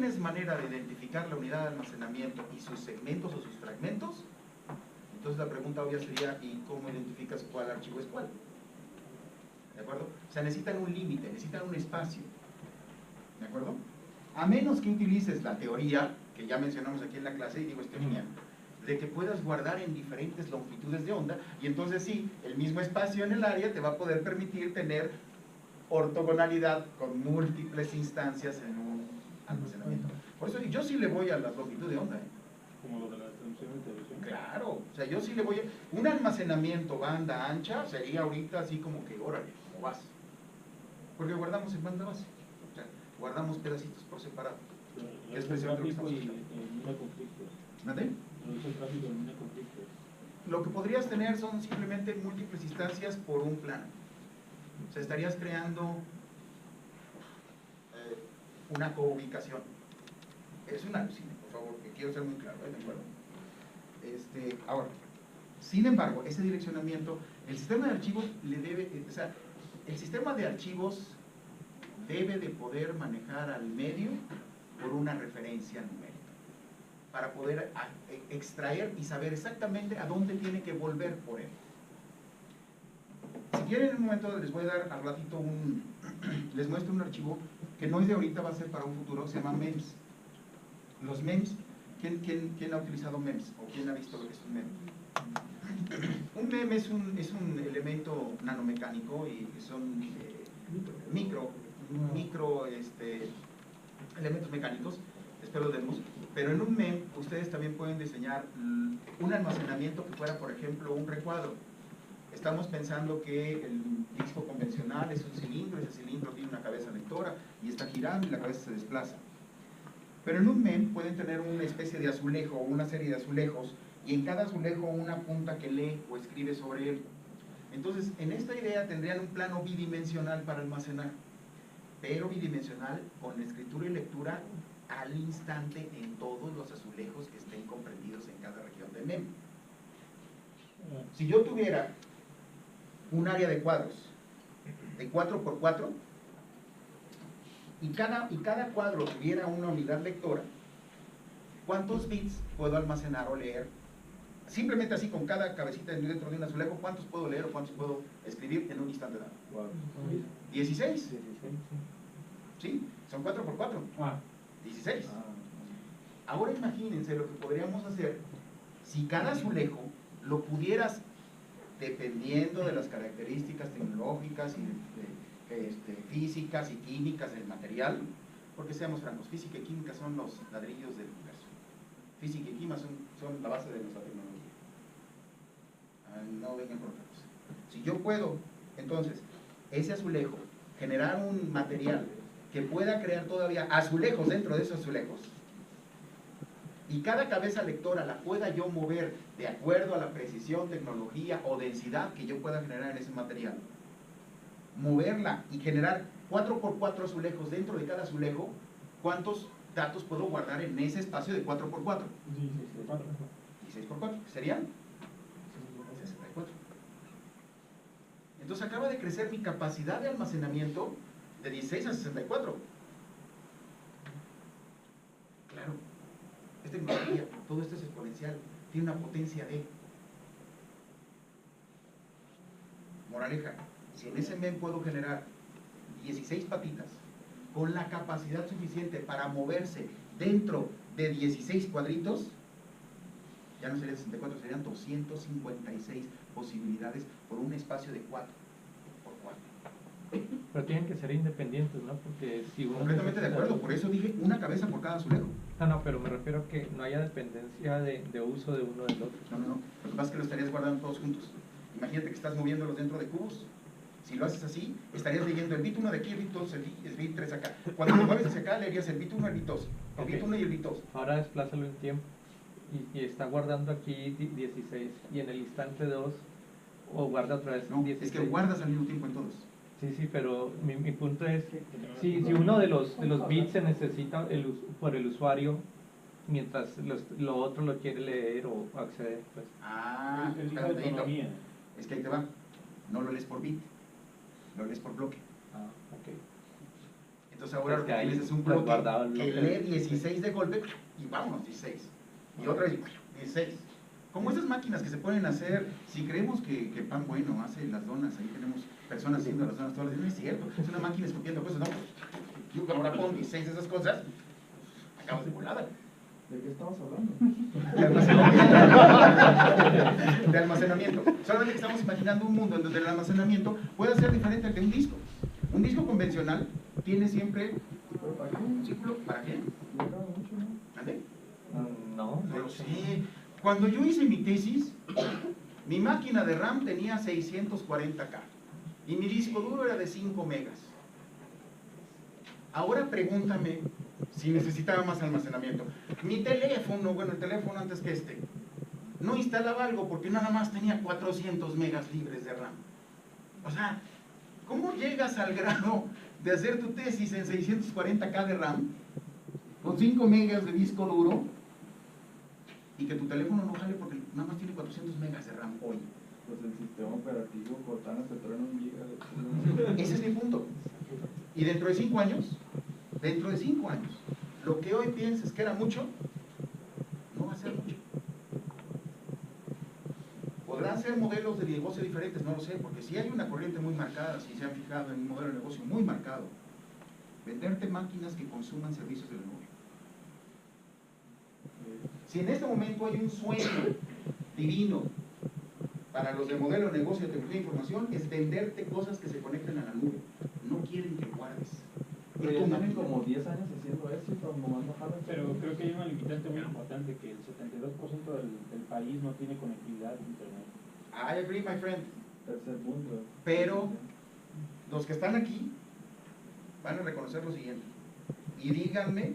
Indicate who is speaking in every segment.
Speaker 1: tienes manera de identificar la unidad de almacenamiento y sus segmentos o sus fragmentos, entonces la pregunta obvia sería, ¿y cómo identificas cuál archivo es cuál? ¿De acuerdo? O sea, necesitan un límite, necesitan un espacio. ¿De acuerdo? A menos que utilices la teoría, que ya mencionamos aquí en la clase, y digo es teoría, de que puedas guardar en diferentes longitudes de onda, y entonces sí, el mismo espacio en el área te va a poder permitir tener ortogonalidad con múltiples instancias en un almacenamiento. Por eso yo sí le voy a la longitud de onda.
Speaker 2: Como lo de la transmisión de televisión.
Speaker 1: Claro, o sea, yo sí le voy a... Un almacenamiento banda ancha sería ahorita así como que, órale, como vas. Porque guardamos en banda base. O sea, guardamos pedacitos por separado. Es precisamente lo que estamos haciendo. ¿Mande?
Speaker 2: Reduce el tráfico en una conflicto.
Speaker 1: Lo que podrías tener son simplemente múltiples instancias por un plano. O sea, estarías creando una coubicación. Es una alucina, por favor, que quiero ser muy claro, ¿de acuerdo? Ahora, sin embargo, ese direccionamiento, el sistema de archivos le debe, o sea, el sistema de archivos debe de poder manejar al medio por una referencia numérica, para poder extraer y saber exactamente a dónde tiene que volver por él. Si quieren, en un momento les voy a dar al ratito les muestro un archivo que no es de ahorita, va a ser para un futuro, se llama MEMS. Los MEMS, ¿quién ha utilizado MEMS? ¿O quién ha visto lo que es un MEM? Un MEM es un elemento nanomecánico y son micro elementos mecánicos, espero demos, pero en un MEM ustedes también pueden diseñar un almacenamiento que fuera, por ejemplo, un recuadro. Estamos pensando que el disco convencional es un cilindro, ese cilindro tiene una cabeza lectora y está girando y la cabeza se desplaza. Pero en un MEM pueden tener una especie de azulejo o una serie de azulejos y en cada azulejo una punta que lee o escribe sobre él. Entonces, en esta idea tendrían un plano bidimensional para almacenar, pero bidimensional con escritura y lectura al instante en todos los azulejos que estén comprendidos en cada región del MEM. Si yo tuviera un área de cuadros de 4×4 y cada cuadro tuviera una unidad lectora, ¿cuántos bits puedo almacenar o leer? Simplemente así con cada cabecita dentro de un azulejo, ¿cuántos puedo leer o cuántos puedo escribir en un instante dado? 16. ¿Sí? Son 4×4. 16. Ahora imagínense lo que podríamos hacer si cada azulejo lo pudieras, dependiendo de las características tecnológicas y físicas y químicas del material, porque seamos francos, física y química son los ladrillos del universo. Física y química son la base de nuestra tecnología. No vengan por otra cosa. Si yo puedo, entonces, ese azulejo, generar un material que pueda crear todavía azulejos dentro de esos azulejos, y cada cabeza lectora la pueda yo mover de acuerdo a la precisión, tecnología o densidad que yo pueda generar en ese material, moverla y generar 4×4 azulejos dentro de cada azulejo, ¿cuántos datos puedo guardar en ese espacio de 4×4? 16×4, ¿serían? 64. Entonces acaba de crecer mi capacidad de almacenamiento de 16 a 64. Claro, es tecnología, todo esto es exponencial, tiene una potencia de... Moraleja, si en ese MEM puedo generar 16 patitas con la capacidad suficiente para moverse dentro de 16 cuadritos, ya no serían 64, serían 256 posibilidades por un espacio de 4×4.
Speaker 3: Pero tienen que ser independientes, ¿no? Porque si uno...
Speaker 1: Completamente de acuerdo, por eso dije una cabeza por cada azulejo.
Speaker 3: No, pero me refiero a que no haya dependencia de uso de uno del otro.
Speaker 1: No. Lo que pasa es que lo estarías guardando todos juntos. Imagínate que estás moviéndolos dentro de cubos. Si lo haces así, estarías leyendo el bit 1 de aquí, el bit 2, el bit 3 acá. Cuando lo mueves hacia acá, leerías el bit 1, el bit 2, el bit 1 y el bit 2.
Speaker 3: Ahora desplázalo en tiempo. Y está guardando aquí 16. Y en el instante 2, o guarda otra vez 16.
Speaker 1: Es que guardas al mismo tiempo en todos.
Speaker 3: Sí, pero mi punto es, si uno de los bits se necesita por el usuario, mientras lo otro lo quiere leer o acceder, pues...
Speaker 1: Es que ahí te va. No lo lees por bit, lo lees por bloque.
Speaker 3: Ok.
Speaker 1: Entonces ahora
Speaker 3: Es
Speaker 1: lo
Speaker 3: que
Speaker 1: que
Speaker 3: ahí
Speaker 1: tienes es un
Speaker 3: pues,
Speaker 1: bloque
Speaker 3: guardado el
Speaker 1: que
Speaker 3: bloque.
Speaker 1: lee 16 de golpe y vámonos, 16. Y otra vez 16. Como esas máquinas que se pueden hacer, si creemos que Pan Bueno hace las donas, ahí tenemos personas haciendo las donas todas las días, no es cierto, es una máquina escupiendo cosas, no, yo ahora pon 16 de esas cosas, acabas de volada.
Speaker 4: ¿De qué estamos hablando?
Speaker 1: De almacenamiento. De almacenamiento. Solamente que estamos imaginando un mundo en donde el almacenamiento pueda ser diferente al de un disco. Un disco convencional tiene siempre
Speaker 4: ¿Pero para qué?
Speaker 1: un círculo. ¿Para qué?
Speaker 4: No cabe mucho, ¿no?
Speaker 1: ¿Ande?
Speaker 3: No,
Speaker 1: No
Speaker 3: de
Speaker 1: lo
Speaker 3: hecho,
Speaker 1: sé. Cuando yo hice mi tesis, mi máquina de RAM tenía 640K y mi disco duro era de 5 megas. Ahora pregúntame si necesitaba más almacenamiento. Mi teléfono, bueno, el teléfono antes que este, no instalaba algo porque nada más tenía 400 megas libres de RAM. O sea, ¿cómo llegas al grado de hacer tu tesis en 640K de RAM con 5 megas de disco duro y que tu teléfono no jale porque nada más tiene 400 megas de RAM hoy?
Speaker 4: Pues el sistema operativo Cortana se trae 1 giga de...
Speaker 1: Ese es mi punto. Y dentro de 5 años, lo que hoy pienses que era mucho, no va a ser mucho. Podrán ser modelos de negocio diferentes, no lo sé, porque si hay una corriente muy marcada, si se han fijado en un modelo de negocio muy marcado, venderte máquinas que consuman servicios de la nube. Si en este momento hay un sueño divino para los de modelo de negocio de tecnología de información, es venderte cosas que se conecten a la nube. No quieren que guardes.
Speaker 4: Pero ya tienen como 10 años haciendo eso y nomás no jalan.
Speaker 2: Pero creo que hay una limitante muy importante, que el 72% del país no tiene conectividad a internet.
Speaker 1: I agree, my friend.
Speaker 4: Tercer punto.
Speaker 1: Pero los que están aquí van a reconocer lo siguiente. Y díganme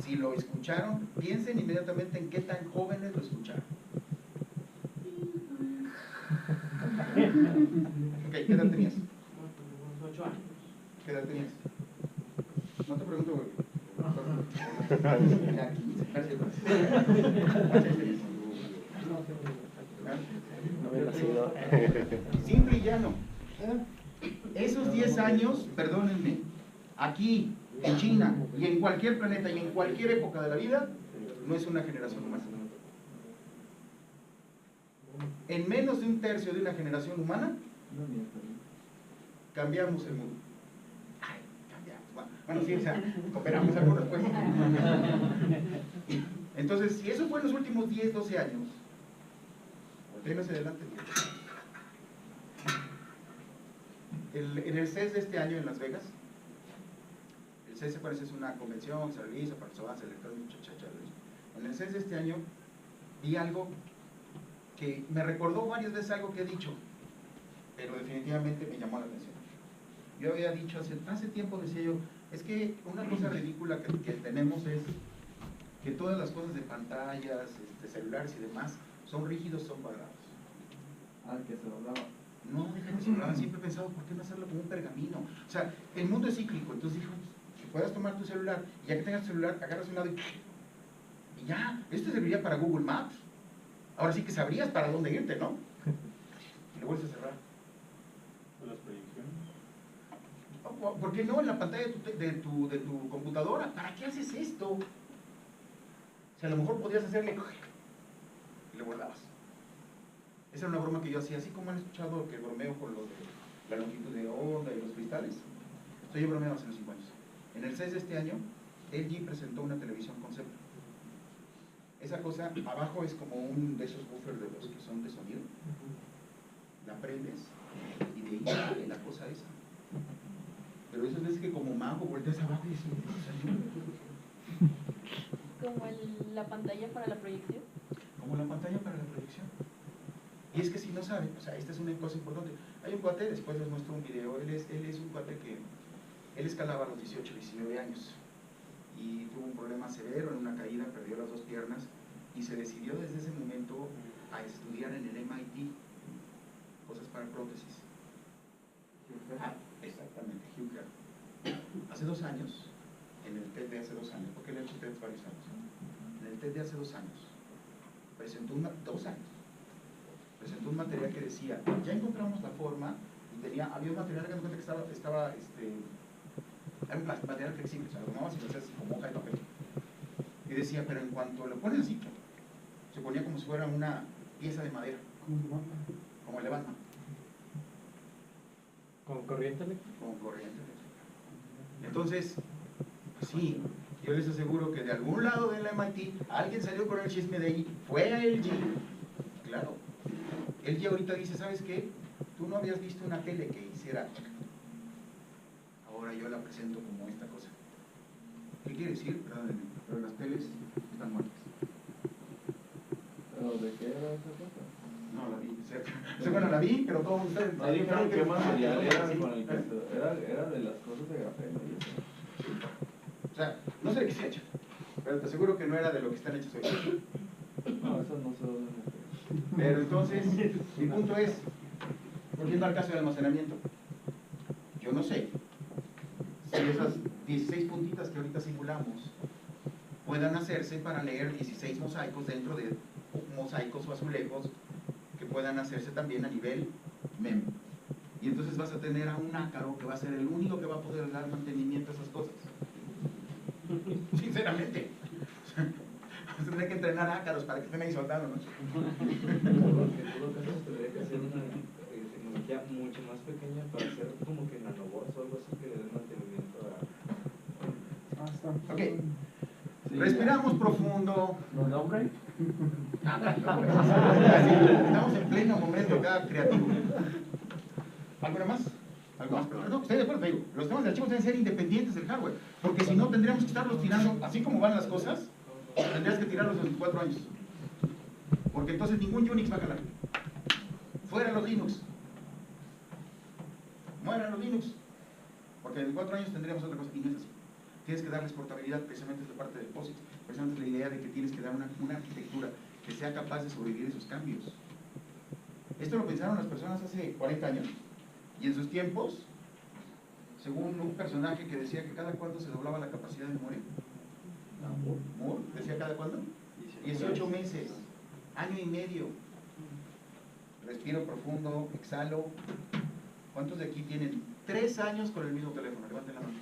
Speaker 1: si lo escucharon, piensen inmediatamente en qué tan jóvenes lo escucharon. Ok, ¿qué edad tenías?
Speaker 5: 8 años.
Speaker 1: ¿Qué edad tenías? No te pregunto, güey. Ya, 15, casi. Simple y llano. Esos 10 años, perdónenme, aquí, en China, y en cualquier planeta, y en cualquier época de la vida, no es una generación humana. En menos de un tercio de una generación humana,
Speaker 4: No mientas.
Speaker 1: cambiamos el mundo. Ay, cambiamos. Bueno, sí, o sea, cooperamos algunos, pues. Entonces, si eso fue en los últimos 10, 12 años, volvemos adelante. En el CES de este año en Las Vegas, el CES es una convención, se realiza para los avances electrónicos, en el CES de este año vi algo que me recordó varias veces algo que he dicho, pero definitivamente me llamó la atención. Yo había dicho hace tiempo, decía yo, es que una cosa ridícula que tenemos es que todas las cosas de pantallas, celulares y demás, son rígidos, son cuadrados.
Speaker 4: Ah, que se hablaba.
Speaker 1: No, deja que se hablaban, siempre he pensado, ¿por qué no hacerlo como un pergamino? O sea, el mundo es cíclico, entonces dijo, que puedas tomar tu celular, y ya que tengas tu celular, agarras un lado y ya, esto serviría para Google Maps. Ahora sí que sabrías para dónde irte, ¿no? Y lo vuelves a cerrar.
Speaker 2: Las proyecciones.
Speaker 1: ¿Por qué no en la pantalla de tu computadora? ¿Para qué haces esto? O sea, a lo mejor podrías hacerle y le guardabas. Esa era una broma que yo hacía, así como han escuchado que bromeo con lo de la longitud de onda y los cristales. Yo bromeaba hace unos 5 años. En el CES de este año, LG presentó una televisión concepto. Esa cosa, abajo es como un de esos buffers de los que son de sonido. La prendes y de ahí sale la cosa esa. Pero eso es que como mago volteas abajo y dices,
Speaker 6: Como la pantalla para la proyección.
Speaker 1: como la pantalla para la proyección. Y es que si no saben, o sea, esta es una cosa importante. Hay un cuate, después les muestro un video, él es un cuate que, él escalaba a los 18, 19 años y tuvo un problema severo en una caída, perdió las 2 piernas y se decidió desde ese momento a estudiar en el MIT, cosas para prótesis. Exactamente, Hugh Heft. Hace 2 años, en el TED de hace 2 años, porque él ha hecho TED varios años, en el TED de hace 2 años, presentó presentó un material que decía, ya encontramos la forma, y había un material que estaba un material flexible, o sea, lo tomabas y lo hacías como hoja de papel. Y decía, pero en cuanto lo pones así, se ponía como si fuera una pieza de madera, como el de Batman,
Speaker 3: ¿Con corriente eléctrica?
Speaker 1: con corriente eléctrica. Entonces, pues sí, yo les aseguro que de algún lado de la MIT alguien salió con el chisme de ahí, fue a LG, claro. LG ahorita dice, ¿sabes qué? Tú no habías visto una tele que hiciera, ahora yo la presento como esta cosa. ¿Qué quiere decir? Perdónenme, pero las teles están muertas.
Speaker 4: ¿Pero de qué era esa cosa?
Speaker 1: No la vi, o bueno, la vi, pero todos ustedes...
Speaker 4: No dijeron qué material era con el que era de las cosas de grafeno y eso.
Speaker 1: O sea, no sé de qué se ha hecho, pero te aseguro que no era de lo que están hechos hoy.
Speaker 4: No, eso no sé dónde me
Speaker 1: Pero entonces, mi punto es, volviendo al caso del almacenamiento, yo no sé si esas 16 puntitas que ahorita simulamos puedan hacerse para leer 16 mosaicos dentro de mosaicos o azulejos que puedan hacerse también a nivel MEM. Y entonces vas a tener a un ácaro que va a ser el único que va a poder dar mantenimiento a esas cosas. Sinceramente. Vas a tener que entrenar ácaros para que estén ahí soldando, ¿no?
Speaker 7: En todo caso se tendría que hacer una tecnología mucho más pequeña para hacer como que nanobots o algo así que le den mantenimiento a...
Speaker 1: Ok. Respiramos profundo.
Speaker 3: ¿Nombre?
Speaker 1: Estamos en pleno momento acá creativo. ¿Alguna más? ¿Algo más? Pero no, estoy de acuerdo, digo, los temas de archivos deben ser independientes del hardware, porque si no tendríamos que estarlos tirando, así como van las cosas, tendrías que tirarlos a los 24 años. Porque entonces ningún Unix va a jalar. Fuera los Linux. Mueran los Linux. Porque en 4 años tendríamos otra cosa, y no es así. Tienes que darles portabilidad, precisamente es la parte del POSIX, precisamente es la idea de que tienes que dar una arquitectura que sea capaz de sobrevivir esos cambios. Esto lo pensaron las personas hace 40 años, y en sus tiempos, según un personaje que decía que cada cuánto se doblaba la capacidad de memoria. Moore decía cada cuándo? 18 meses, año y medio. Respiro profundo, exhalo. ¿Cuántos de aquí tienen 3 años con el mismo teléfono? Levanten la mano.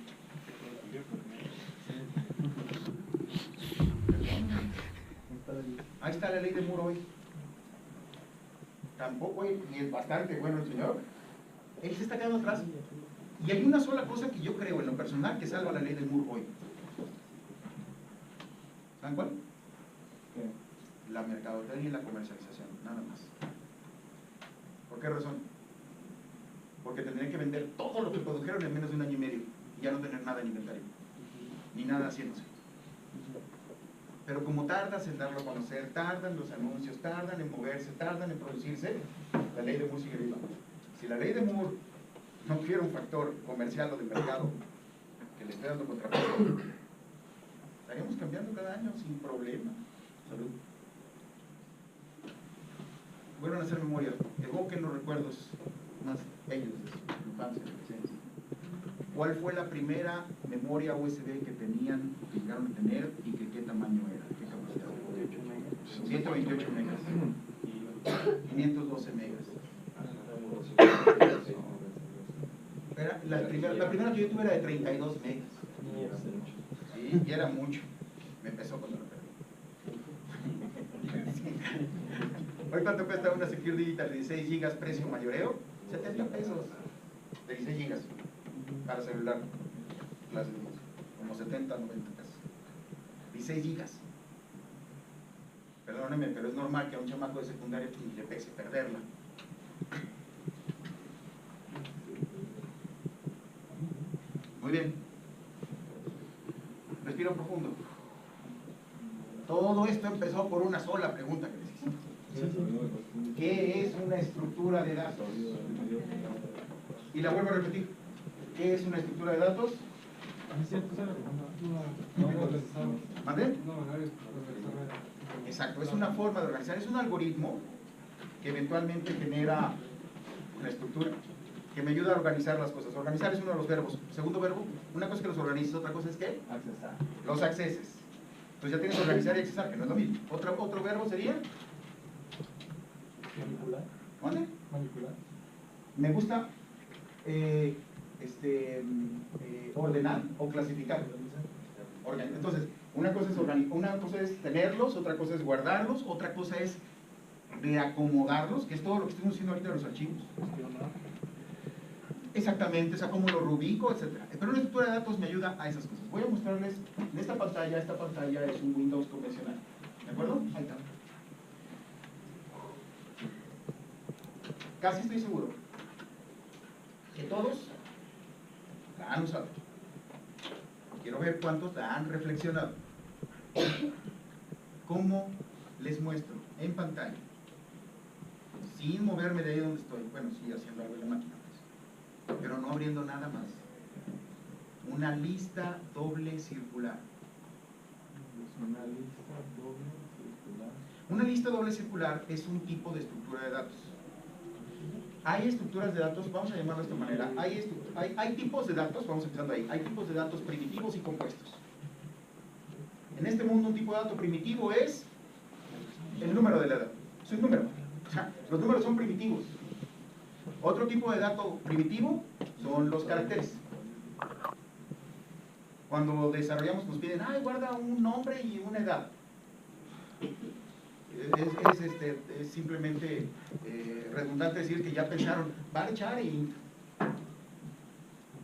Speaker 1: Ahí está la ley de Moore hoy. Tampoco hay, y es bastante bueno el señor. Él se está quedando atrás. Y hay una sola cosa que yo creo en lo personal que salva la ley de Moore hoy. ¿Saben cuál?
Speaker 4: ¿Qué?
Speaker 1: La mercadotecnia y la comercialización, nada más. ¿Por qué razón? Porque tendrían que vender todo lo que produjeron en menos de 1 año y medio y ya no tener nada en inventario, ni nada haciéndose. Pero como tardas en darlo a conocer, tardan los anuncios, tardan en moverse, tardan en producirse, la ley de Moore sigue viva. Si la ley de Moore no tuviera un factor comercial o de mercado que le esté dando contrapeso, estaríamos cambiando cada año sin problema. Salud. Vuelvan a hacer memoria, evoquen los recuerdos más bellos de su infancia, adolescencia. ¿Cuál fue la primera memoria USB que tenían, que llegaron a tener y que qué tamaño era? ¿Qué capacidad? 128 megas. 512 megas. La primera que yo tuve era de 32 megas. Sí, y era mucho. Me empezó cuando lo perdí. Sí. Hoy cuánto cuesta una Secure Digital de 16 gigas precio mayoreo? 70 pesos. De 16 gigas para celular. Como 70, 90 pesos. 16 gigas. Perdónenme, pero es normal que a un chamaco de secundaria le pese perderla. Muy bien. Respiro profundo. Todo esto empezó por una sola pregunta que les hice. ¿Qué es una estructura de datos? Y la vuelvo a repetir. ¿Qué es una estructura de datos? ¿Mande? Exacto, es una forma de organizar, es un algoritmo que eventualmente genera una estructura que me ayuda a organizar las cosas. Organizar es uno de los verbos. Segundo verbo, una cosa es que los organizes, otra cosa es que
Speaker 4: Accesar.
Speaker 1: los acceses. Entonces ya tienes organizar y accesar, que no es lo mismo. Otro verbo sería
Speaker 3: Manipular.
Speaker 1: ¿mande?
Speaker 3: Manipular.
Speaker 1: Me gusta ordenar o clasificar. Entonces, una cosa es tenerlos, otra cosa es guardarlos, otra cosa es reacomodarlos, que es todo lo que estamos haciendo ahorita en los archivos. Exactamente, o sea, cómo lo rubico, etc. Pero una estructura de datos me ayuda a esas cosas. Voy a mostrarles en esta pantalla es un Windows convencional. ¿De acuerdo? Ahí está. Casi estoy seguro que todos la han usado. Quiero ver cuántos la han reflexionado. ¿Cómo les muestro en pantalla? Sin moverme de ahí donde estoy. Bueno, sí, haciendo algo en la máquina, pues, pero no abriendo nada más. Una lista doble circular.
Speaker 4: Una lista doble circular.
Speaker 1: Una lista doble circular es un tipo de estructura de datos. Hay estructuras de datos, vamos a llamarlo de esta manera, hay tipos de datos, vamos empezando ahí, hay tipos de datos primitivos y compuestos. En este mundo un tipo de dato primitivo es el número de la edad, es un número, o sea, los números son primitivos. Otro tipo de dato primitivo son los caracteres. Cuando desarrollamos nos piden, guarda un nombre y una edad. Es simplemente redundante decir que ya pensaron, va a echar y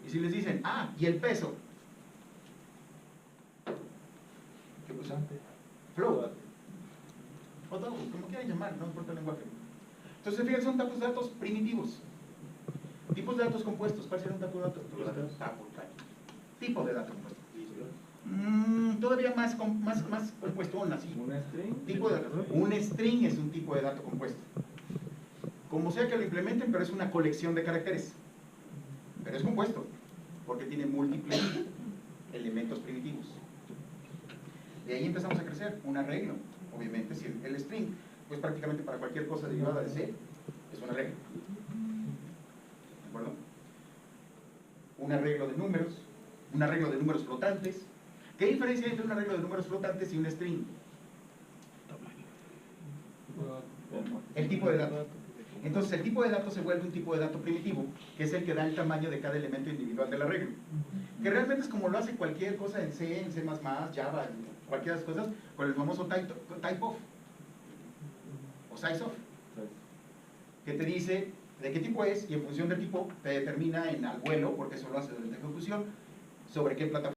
Speaker 1: si les dicen, y el peso. ¿Qué cosa? Flow. O todo, como quieran llamar, no importa el lenguaje. Entonces, fíjense, son tipos de datos primitivos. Tipos de datos compuestos. ¿Cuál sería un tipo de datos? Tipo de datos compuesto. Todavía más compuesto, así.
Speaker 4: ¿Un string?
Speaker 1: Tipo de datos. Un string es un tipo de dato compuesto. Como sea que lo implementen, pero es una colección de caracteres. Pero es compuesto, porque tiene múltiples elementos primitivos. De ahí empezamos a crecer. Un arreglo, obviamente, si el string, pues prácticamente para cualquier cosa derivada de C, es un arreglo. ¿De acuerdo? Un arreglo de números flotantes. ¿Qué diferencia hay entre un arreglo de números flotantes y un string? El tipo de dato. Entonces el tipo de dato se vuelve un tipo de dato primitivo, que es el que da el tamaño de cada elemento individual del arreglo. Que realmente es como lo hace cualquier cosa en C, Java, cualquiera de las cosas, con el famoso type-of o size-of, que te dice de qué tipo es y en función del tipo te determina en al vuelo, porque eso lo hace durante la ejecución, sobre qué plataforma.